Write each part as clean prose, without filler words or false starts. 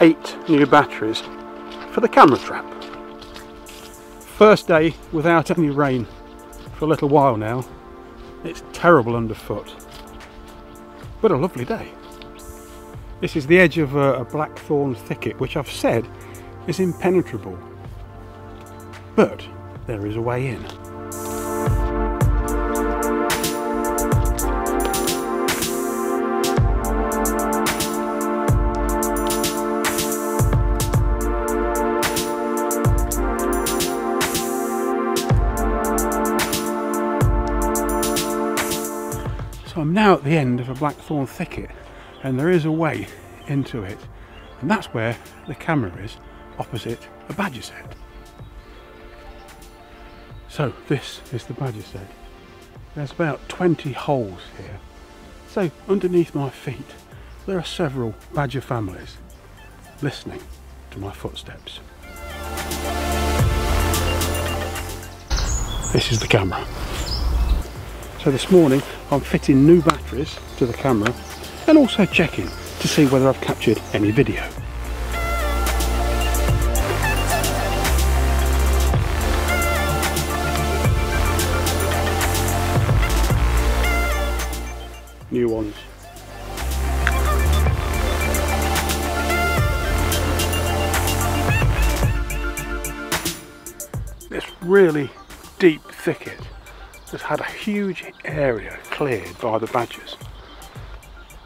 8 new batteries for the camera trap. First day without any rain for a little while now. It's terrible underfoot, but a lovely day. This is the edge of a blackthorn thicket, which I've said is impenetrable, but there is a way in. So I'm now at the end of a blackthorn thicket, and there is a way into it, and that's where the camera is, opposite a badger sett. So this is the badger sett. There's about 20 holes here. So underneath my feet there are several badger families listening to my footsteps. This is the camera. So this morning I'm fitting new batteries to the camera and also checking to see whether I've captured any video. New ones. This really deep thicket has had a huge area cleared by the badgers,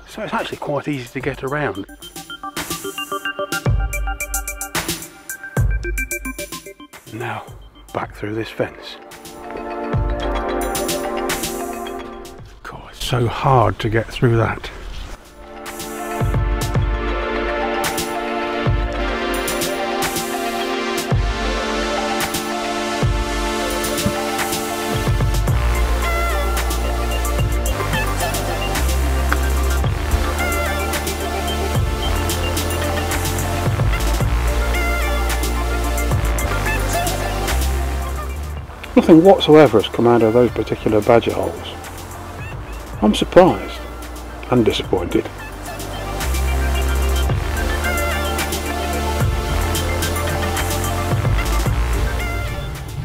so it's actually quite easy to get around. Now back through this fence. God, it's so hard to get through that. Nothing whatsoever has come out of those particular badger holes. I'm surprised and disappointed.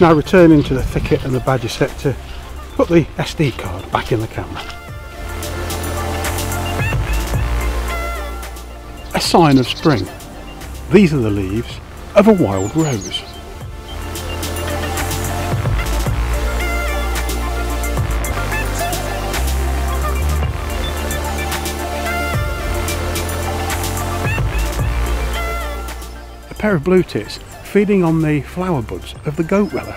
Now returning to the thicket and the badger sett to put the SD card back in the camera. A sign of spring. These are the leaves of a wild rose. A pair of blue tits feeding on the flower buds of the goat weller.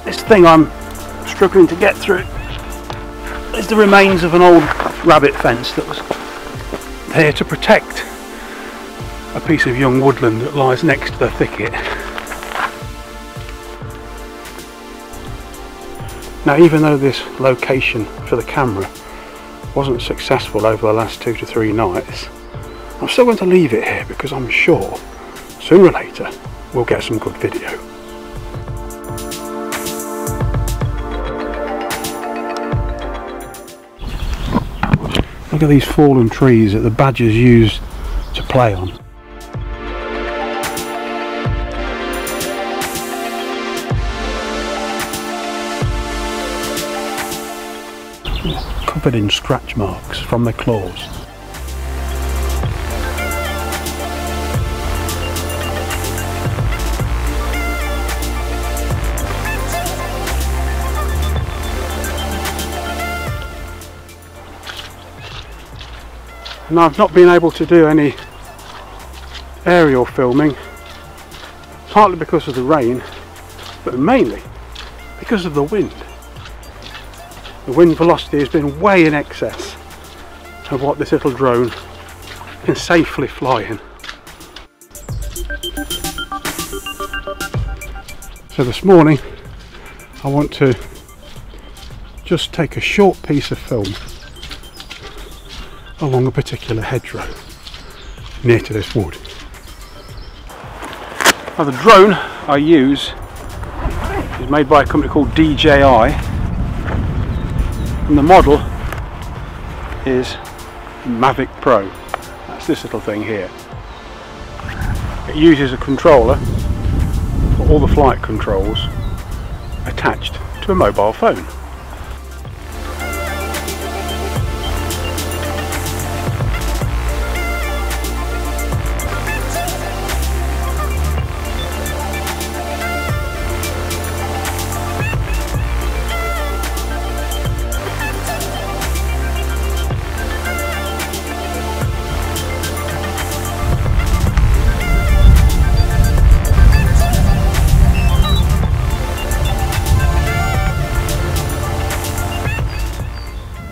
This thing I'm struggling to get through is the remains of an old rabbit fence that was there to protect a piece of young woodland that lies next to the thicket. Now, even though this location for the camera wasn't successful over the last 2 to 3 nights, I'm still going to leave it here because I'm sure sooner or later we'll get some good video. Look at these fallen trees that the badgers use to play on. Covered in scratch marks from their claws. And I've not been able to do any aerial filming, partly because of the rain, but mainly because of the wind. The wind velocity has been way in excess of what this little drone can safely fly in. So this morning I want to just take a short piece of film along a particular hedgerow near to this wood. Now the drone I use is made by a company called DJI, and the model is Mavic Pro. That's this little thing here. It uses a controller for all the flight controls attached to a mobile phone.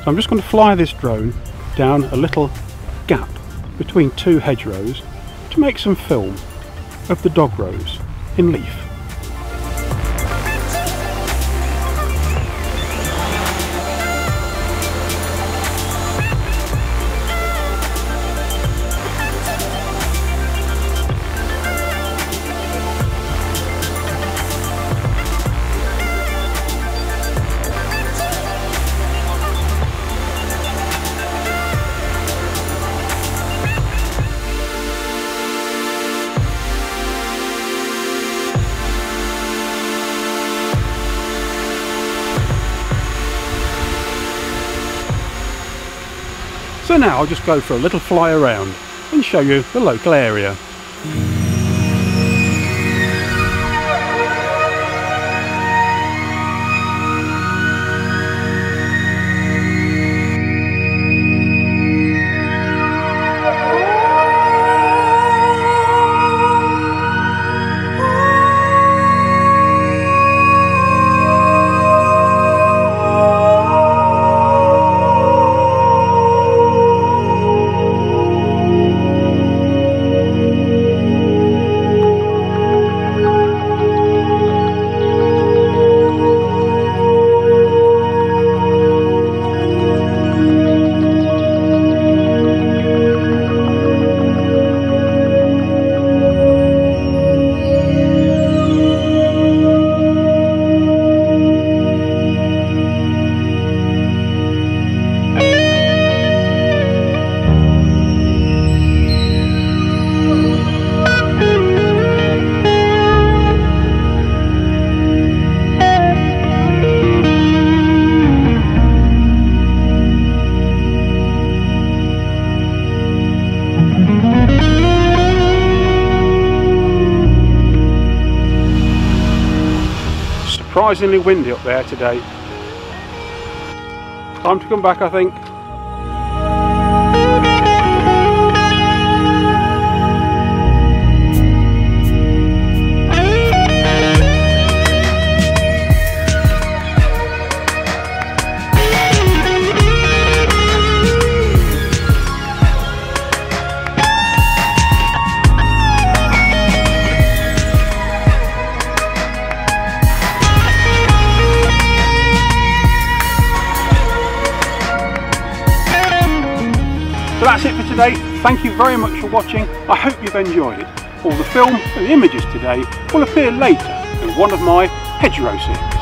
So I'm just going to fly this drone down a little gap between two hedgerows to make some film of the dog rows in leaf. So now I'll just go for a little fly around and show you the local area. Surprisingly windy up there today. Time to come back, I think. So that's it for today. Thank you very much for watching. I hope you've enjoyed it. All the film and the images today will appear later in one of my hedgerow series.